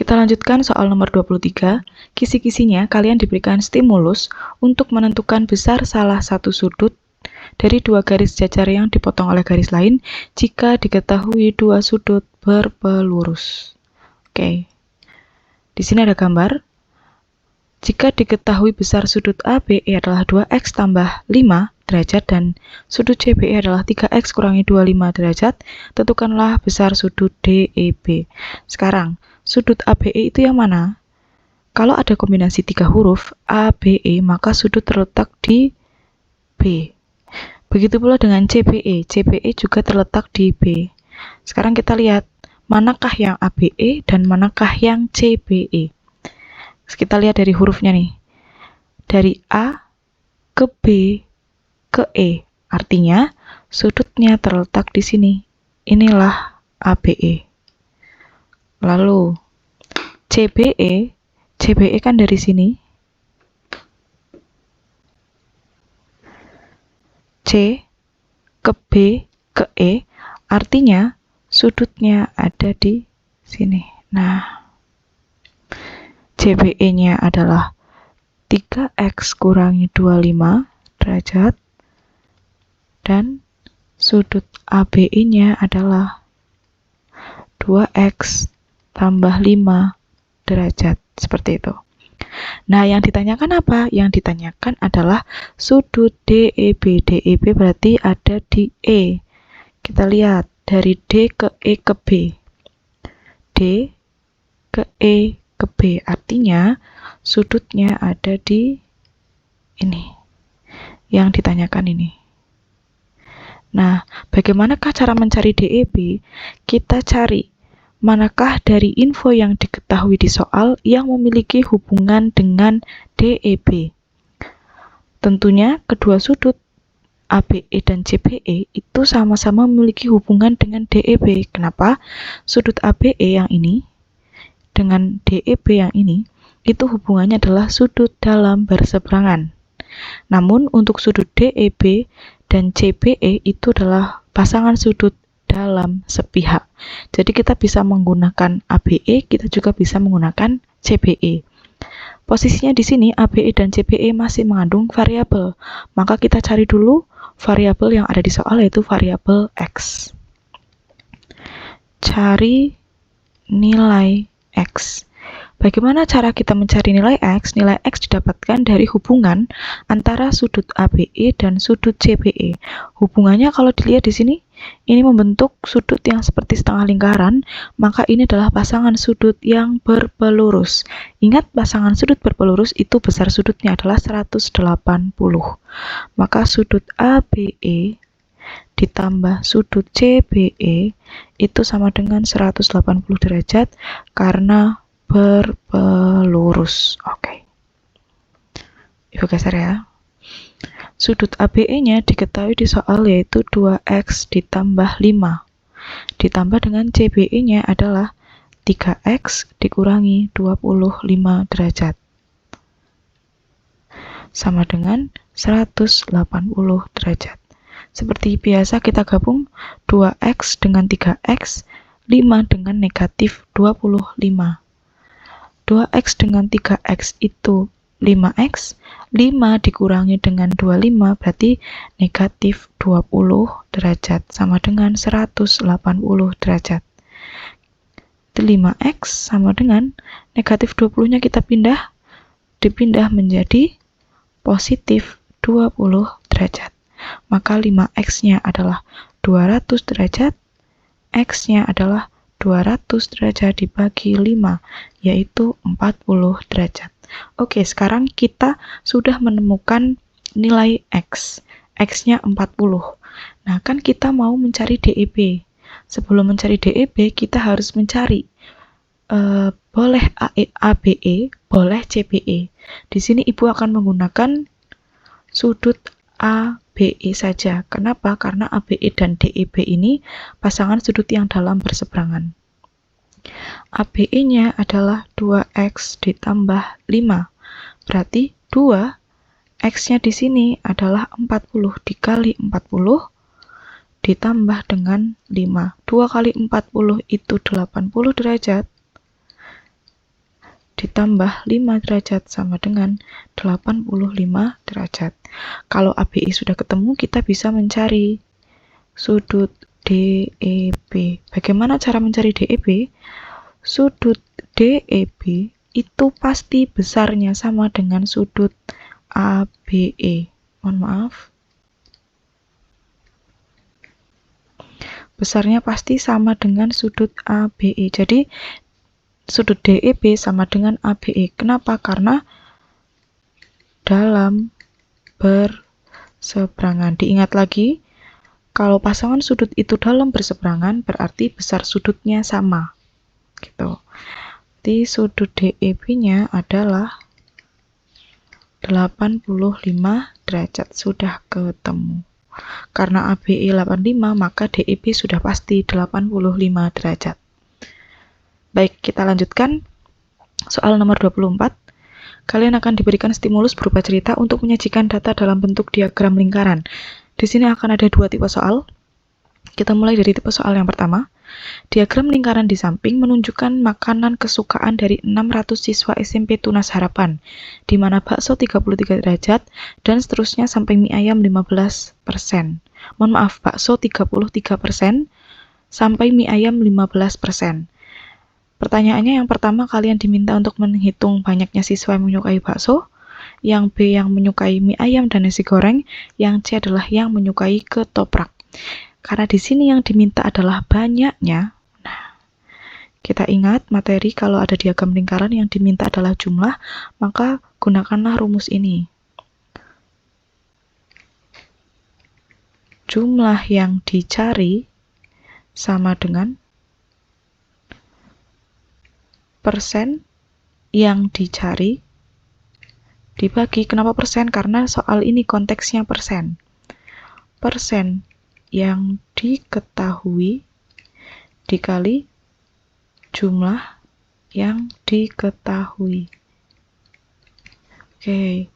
Kita lanjutkan soal nomor 23. Kisi-kisinya kalian diberikan stimulus untuk menentukan besar salah satu sudut dari dua garis jajar yang dipotong oleh garis lain jika diketahui dua sudut berpelurus. Oke. Di sini ada gambar. Jika diketahui besar sudut ABE adalah 2x tambah 5 derajat dan sudut CBE adalah 3x kurangi 25 derajat, tentukanlah besar sudut DEB. Sekarang, sudut ABE itu yang mana? Kalau ada kombinasi 3 huruf ABE, maka sudut terletak di B. Begitu pula dengan CBE. CBE juga terletak di B. Sekarang kita lihat, manakah yang ABE dan manakah yang CBE. Kita lihat dari hurufnya nih. Dari A ke B ke E. Artinya, sudutnya terletak di sini. Inilah ABE. Lalu, CBE. CBE kan dari sini. C ke B ke E. Artinya, sudutnya ada di sini. Nah, CBE-nya adalah 3x kurangi 25 derajat dan sudut ABE-nya adalah 2x tambah 5 derajat. Seperti itu. Nah, yang ditanyakan apa? Yang ditanyakan adalah sudut DEB. DEB berarti ada di E. Kita lihat dari D ke E ke B. D ke E ke B, artinya sudutnya ada di ini, yang ditanyakan ini. Nah, bagaimanakah cara mencari DEB? Kita cari manakah dari info yang diketahui di soal yang memiliki hubungan dengan DEB. Tentunya kedua sudut ABE dan CBE itu sama-sama memiliki hubungan dengan DEB. Kenapa? Sudut ABE yang ini dengan DEB yang ini, itu hubungannya adalah sudut dalam berseberangan. Namun, untuk sudut DEB dan CBE itu adalah pasangan sudut dalam sepihak. Jadi, kita bisa menggunakan ABE, kita juga bisa menggunakan CBE. Posisinya di sini, ABE dan CBE masih mengandung variabel. Maka kita cari dulu variabel yang ada di soal, yaitu variabel X. Cari nilai X. Bagaimana cara kita mencari nilai X? Nilai X didapatkan dari hubungan antara sudut ABE dan sudut CBE. Hubungannya kalau dilihat di sini, ini membentuk sudut yang seperti setengah lingkaran, maka ini adalah pasangan sudut yang berpelurus. Ingat, pasangan sudut berpelurus itu besar sudutnya adalah 180. Maka sudut ABE ditambah sudut CBE itu sama dengan 180 derajat karena berpelurus. Oke. Ibu geser ya. Sudut ABE-nya diketahui di soal yaitu 2x ditambah 5. Ditambah dengan CBE-nya adalah 3x dikurangi 25 derajat. Sama dengan 180 derajat. Seperti biasa kita gabung 2x dengan 3x, 5 dengan negatif 25. 2x dengan 3x itu 5x, 5 dikurangi dengan 25 berarti negatif 20 derajat, sama dengan 180 derajat. 5x sama dengan negatif 20-nya kita dipindah menjadi positif 20 derajat. Maka 5x-nya adalah 200 derajat, x-nya adalah 200 derajat dibagi 5, yaitu 40 derajat. Oke, sekarang kita sudah menemukan nilai x. X-nya 40. Nah, kan kita mau mencari DEB. Sebelum mencari DEB, kita harus mencari boleh ABE, boleh CBE. Di sini Ibu akan menggunakan sudut ABE saja. Kenapa? Karena ABE dan DEB ini pasangan sudut yang dalam berseberangan. ABE-nya adalah 2x ditambah 5. Berarti 2, x-nya di sini adalah 40 dikali 40 ditambah dengan 5. 2 kali 40 itu 80 derajat. ditambah 5 derajat sama dengan 85 derajat. Kalau ABI sudah ketemu, kita bisa mencari sudut DEB. Bagaimana cara mencari DEB? Sudut DEB itu pasti besarnya sama dengan sudut ABE. Mohon maaf. Besarnya pasti sama dengan sudut ABE. Jadi, sudut DEB sama dengan ABE. Kenapa? Karena dalam berseberangan. Diingat lagi, kalau pasangan sudut itu dalam berseberangan, berarti besar sudutnya sama. Gitu. Jadi, sudut DEB-nya adalah 85 derajat. Sudah ketemu. Karena ABE 85, maka DEB sudah pasti 85 derajat. Baik, kita lanjutkan. Soal nomor 24. Kalian akan diberikan stimulus berupa cerita untuk menyajikan data dalam bentuk diagram lingkaran. Di sini akan ada 2 tipe soal. Kita mulai dari tipe soal yang pertama. Diagram lingkaran di samping menunjukkan makanan kesukaan dari 600 siswa SMP Tunas Harapan, di mana bakso 33 derajat, dan seterusnya sampai mie ayam 15%. Mohon maaf, bakso 33% sampai mie ayam 15%. Pertanyaannya yang pertama, kalian diminta untuk menghitung banyaknya siswa yang menyukai bakso, yang B yang menyukai mie ayam dan nasi goreng, yang C adalah yang menyukai ketoprak. Karena di sini yang diminta adalah banyaknya. Nah, kita ingat materi kalau ada diagram lingkaran yang diminta adalah jumlah, maka gunakanlah rumus ini. Jumlah yang dicari sama dengan persen yang dicari dibagi, kenapa persen? Karena soal ini konteksnya persen. Persen yang diketahui dikali jumlah yang diketahui. Oke,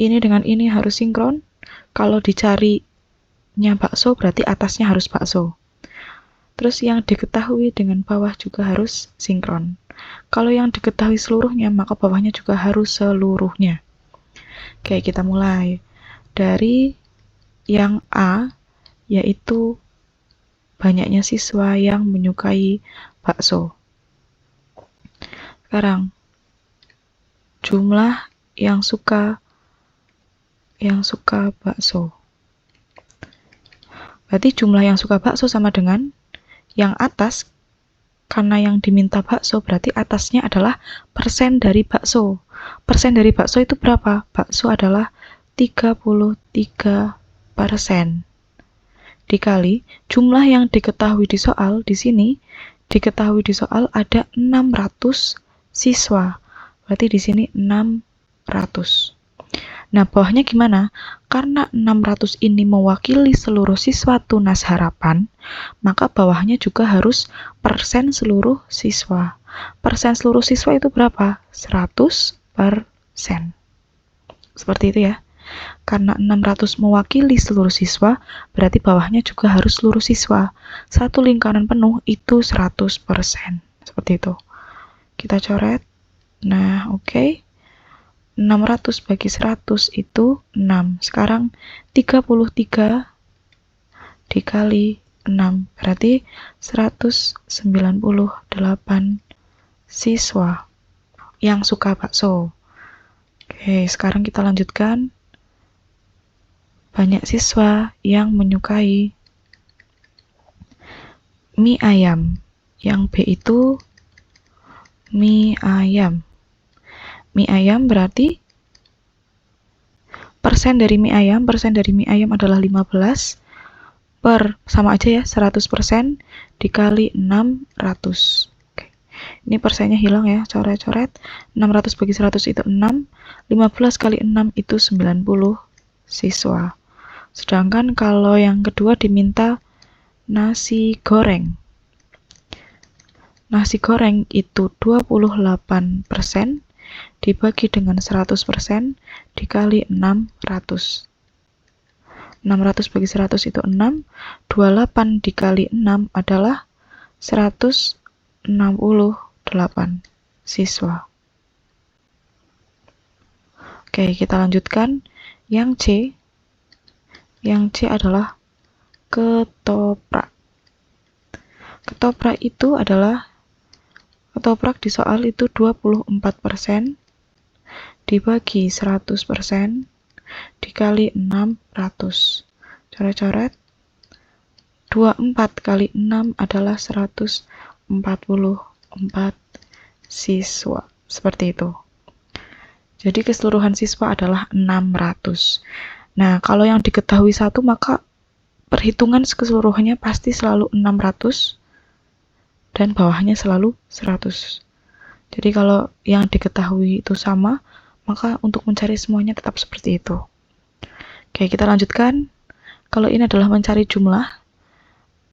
ini dengan ini harus sinkron. Kalau dicarinya bakso, berarti atasnya harus bakso. Terus yang diketahui dengan bawah juga harus sinkron. Kalau yang diketahui seluruhnya, maka bawahnya juga harus seluruhnya. Oke, kita mulai. Dari yang A, yaitu banyaknya siswa yang menyukai bakso. Sekarang, jumlah yang suka bakso. Berarti jumlah yang suka bakso sama dengan yang atas, karena yang diminta bakso berarti atasnya adalah persen dari bakso. Persen dari bakso itu berapa? Bakso adalah 33%. Dikali jumlah yang diketahui di soal, di sini diketahui di soal ada 600 siswa. Berarti di sini 600. Nah, bawahnya gimana? Karena 600 ini mewakili seluruh siswa Tunas Harapan, maka bawahnya juga harus persen seluruh siswa. Persen seluruh siswa itu berapa? 100%. Seperti itu ya. Karena 600 mewakili seluruh siswa, berarti bawahnya juga harus seluruh siswa. Satu lingkaran penuh itu 100%. Seperti itu. Kita coret. Nah, oke. 600 bagi 100 itu 6. Sekarang 33 dikali 6. Berarti 198 siswa yang suka bakso. Oke, sekarang kita lanjutkan. Banyak siswa yang menyukai mie ayam. Yang B itu mie ayam. Mie ayam berarti persen dari mie ayam adalah 15 per, sama aja ya, 100% dikali 600. Oke. Ini persennya hilang ya, coret-coret. 600 bagi 100 itu 6. 15 kali 6 itu 90 siswa. Sedangkan kalau yang kedua diminta nasi goreng. Nasi goreng itu 28% dibagi dengan 100% dikali 600. 600 bagi 100 itu 6. 28 dikali 6 adalah 168 siswa. Oke, kita lanjutkan. Yang C. Yang C adalah ketoprak. Ketoprak itu adalah, ketoprak di soal itu 24% dibagi 100% dikali 600. Coret-coret. 24 kali 6 adalah 144 siswa. Seperti itu. Jadi keseluruhan siswa adalah 600. Nah, kalau yang diketahui 1, maka perhitungan keseluruhannya pasti selalu 600 dan bawahnya selalu 100. Jadi kalau yang diketahui itu sama, maka untuk mencari semuanya tetap seperti itu. Oke, kita lanjutkan. Kalau ini adalah mencari jumlah,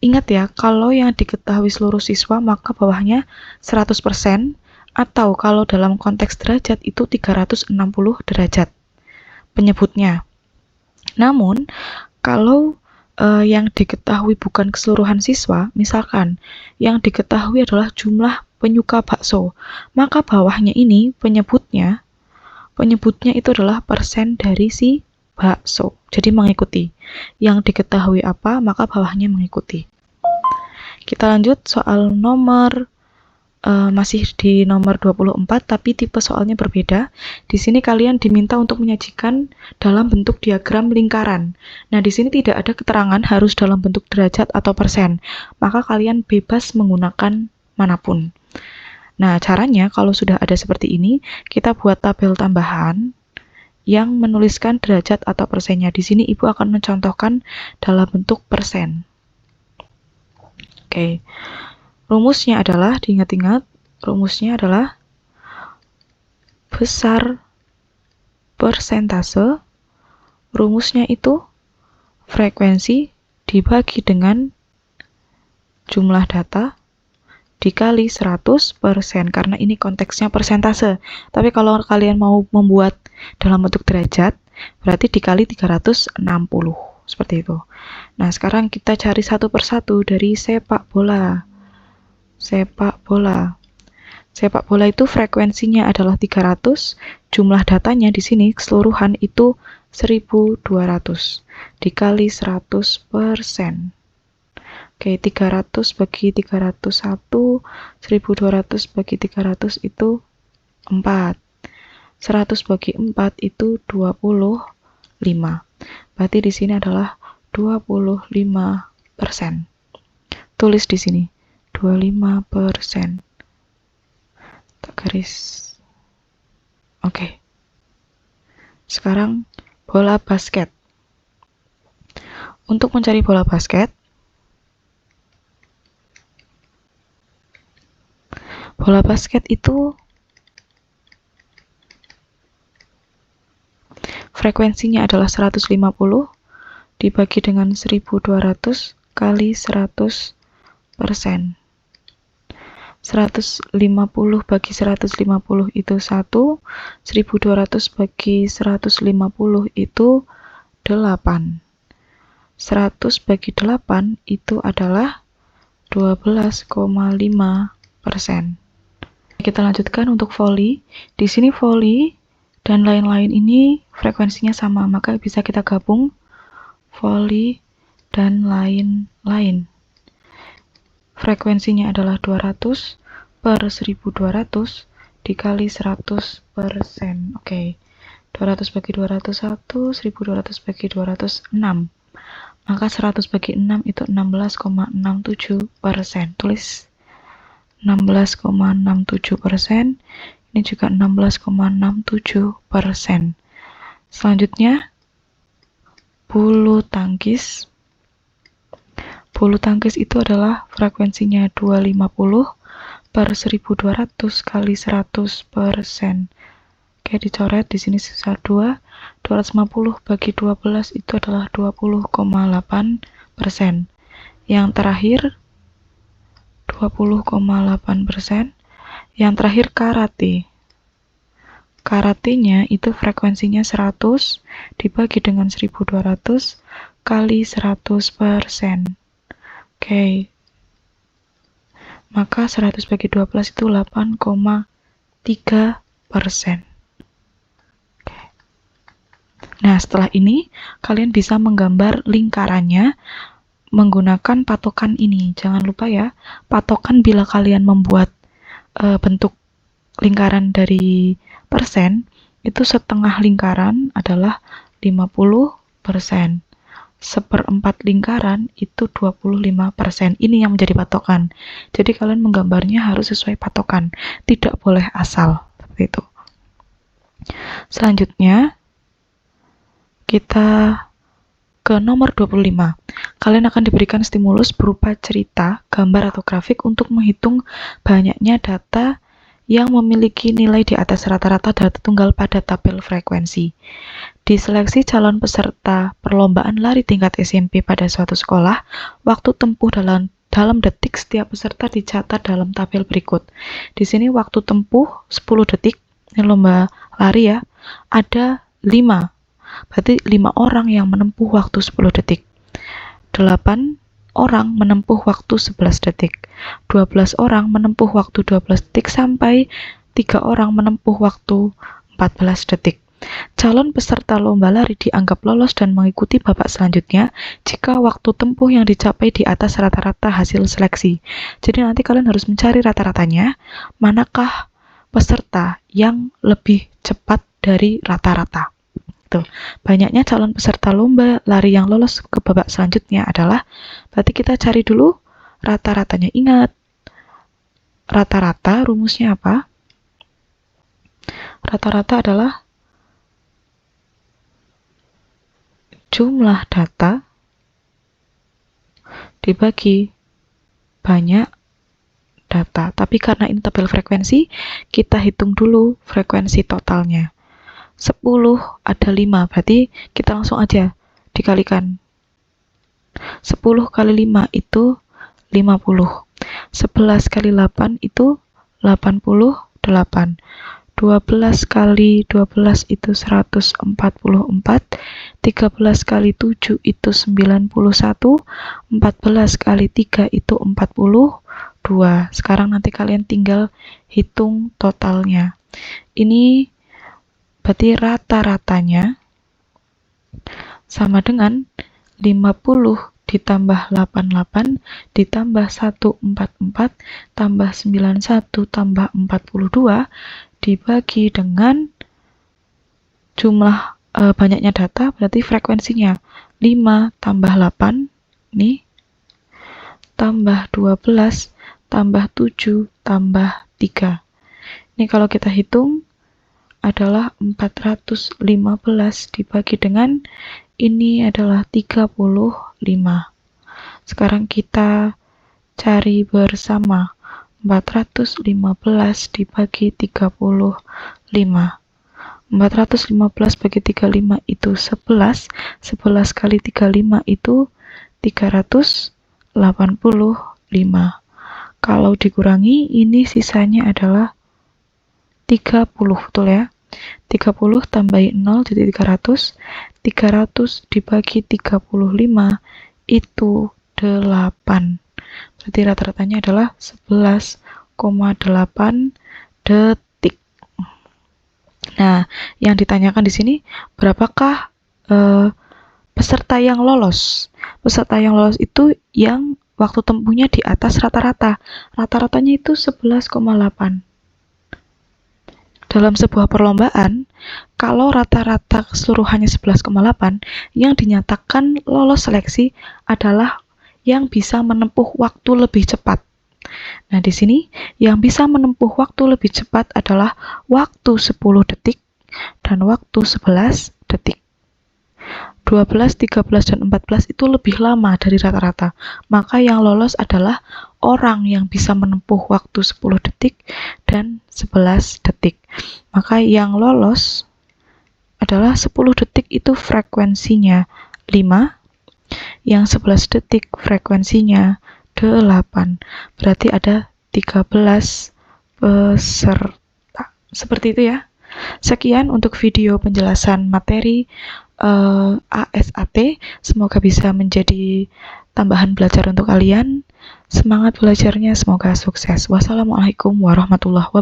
ingat ya, kalau yang diketahui seluruh siswa, maka bawahnya 100%, atau kalau dalam konteks derajat itu 360 derajat penyebutnya. Namun, kalau yang diketahui bukan keseluruhan siswa, misalkan yang diketahui adalah jumlah penyuka bakso, maka bawahnya ini penyebutnya itu adalah persen dari si bakso. Jadi mengikuti. Yang diketahui apa, maka bawahnya mengikuti. Kita lanjut soal nomor masih di nomor 24, tapi tipe soalnya berbeda. Di sini kalian diminta untuk menyajikan dalam bentuk diagram lingkaran. Nah, di sini tidak ada keterangan harus dalam bentuk derajat atau persen. Maka kalian bebas menggunakan manapun. Nah, caranya kalau sudah ada seperti ini, kita buat tabel tambahan yang menuliskan derajat atau persennya. Di sini Ibu akan mencontohkan dalam bentuk persen. Oke. Rumusnya adalah, diingat-ingat, rumusnya adalah besar persentase, rumusnya itu frekuensi dibagi dengan jumlah data dikali 100%, karena ini konteksnya persentase. Tapi kalau kalian mau membuat dalam bentuk derajat, berarti dikali 360, seperti itu. Nah, sekarang kita cari satu persatu dari sepak bola. Sepak bola. Sepak bola itu frekuensinya adalah 300, jumlah datanya di sini keseluruhan itu 1200 dikali 100%. Oke, 300 bagi 301, 1200 bagi 300 itu 4. 100 bagi 4 itu 25. Berarti di sini adalah 25%. Tulis di sini. 25%. Tak garis. Oke. Sekarang bola basket. Untuk mencari bola basket, itu frekuensinya adalah 150 dibagi dengan 1200 kali 100%. 150 bagi 150 itu 1, 1200 bagi 150 itu 8. 100 bagi 8 itu adalah 12,5%. Kita lanjutkan untuk voli. Di sini voli dan lain-lain ini frekuensinya sama, maka bisa kita gabung voli dan lain-lain. Frekuensinya adalah 200 per 1200 dikali 100%. Oke. 200 bagi 201, 1200 bagi 206. Maka 100 bagi 6 itu 16,67%. Tulis 16,67%. Ini juga 16,67%. Selanjutnya, bulu tangkis. Bulu tangkis itu adalah frekuensinya 250 per 1200 kali 100%. Oke, dicoret di sini sisa 2. 250 bagi 12 itu adalah 20,8%. Yang terakhir 20,8%. Yang terakhir karate. Karatenya itu frekuensinya 100 dibagi dengan 1200 kali 100%. Oke. Maka 100 bagi 12 itu 8,3%. Oke. Nah, setelah ini kalian bisa menggambar lingkarannya menggunakan patokan ini. Jangan lupa ya, patokan bila kalian membuat bentuk lingkaran dari persen, itu setengah lingkaran adalah 50%. Seperempat lingkaran itu 25%. Ini yang menjadi patokan. Jadi kalian menggambarnya harus sesuai patokan, tidak boleh asal seperti itu. Selanjutnya kita ke nomor 25. Kalian akan diberikan stimulus berupa cerita, gambar atau grafik untuk menghitung banyaknya data yang memiliki nilai di atas rata-rata data tunggal pada tabel frekuensi. Diseleksi calon peserta perlombaan lari tingkat SMP pada suatu sekolah, waktu tempuh dalam detik setiap peserta dicatat dalam tabel berikut. Di sini waktu tempuh 10 detik, ini lomba lari ya, ada 5. Berarti 5 orang yang menempuh waktu 10 detik. 8 orang menempuh waktu 11 detik. 12 orang menempuh waktu 12 detik sampai 3 orang menempuh waktu 14 detik. Calon peserta lomba lari dianggap lolos dan mengikuti babak selanjutnya jika waktu tempuh yang dicapai di atas rata-rata hasil seleksi. Jadi nanti kalian harus mencari rata-ratanya, manakah peserta yang lebih cepat dari rata-rata. Banyaknya calon peserta lomba lari yang lolos ke babak selanjutnya adalah, berarti kita cari dulu rata-ratanya. Ingat, rata-rata rumusnya apa? Rata-rata adalah jumlah data dibagi banyak data. Tapi karena ini tabel frekuensi, kita hitung dulu frekuensi totalnya. 10 ada 5, berarti kita langsung aja dikalikan. 10 kali 5 itu 50. 11 kali 8 itu 88. 12 kali 12 itu 144. 13 kali 7 itu 91. 14 kali 3 itu 42. Sekarang nanti kalian tinggal hitung totalnya. Ini berarti rata-ratanya sama dengan 50 ditambah 88 ditambah 144 tambah 91 tambah 42 dibagi dengan jumlah banyaknya data, berarti frekuensinya 5 tambah 8 nih tambah 12 tambah 7 tambah 3. Ini kalau kita hitung adalah 415 dibagi dengan ini adalah 35. Sekarang kita cari bersama. 415 dibagi 35. 415 bagi 35 itu 11. 11 kali 35 itu 385. Kalau dikurangi, ini sisanya adalah 30, betul ya? 30 tambahin 0 jadi 300. 300 dibagi 35 itu 8. Berarti rata-ratanya adalah 11,8 detik. Nah, yang ditanyakan di sini, berapakah peserta yang lolos? Peserta yang lolos itu yang waktu tempuhnya di atas rata-rata. Rata-ratanya itu 11,8. Dalam sebuah perlombaan, kalau rata-rata keseluruhannya 11,8, yang dinyatakan lolos seleksi adalah yang bisa menempuh waktu lebih cepat. Nah, di sini yang bisa menempuh waktu lebih cepat adalah waktu 10 detik dan waktu 11 detik. 12, 13, dan 14 itu lebih lama dari rata-rata. Maka yang lolos adalah orang yang bisa menempuh waktu 10 detik dan 11 detik. Maka yang lolos adalah 10 detik itu frekuensinya 5, yang 11 detik frekuensinya 8. Berarti ada 13 peserta. Seperti itu ya. Sekian untuk video penjelasan materi ASAT. Semoga bisa menjadi tambahan belajar untuk kalian. Semangat belajarnya, semoga sukses. Wassalamualaikum warahmatullahi wabarakatuh.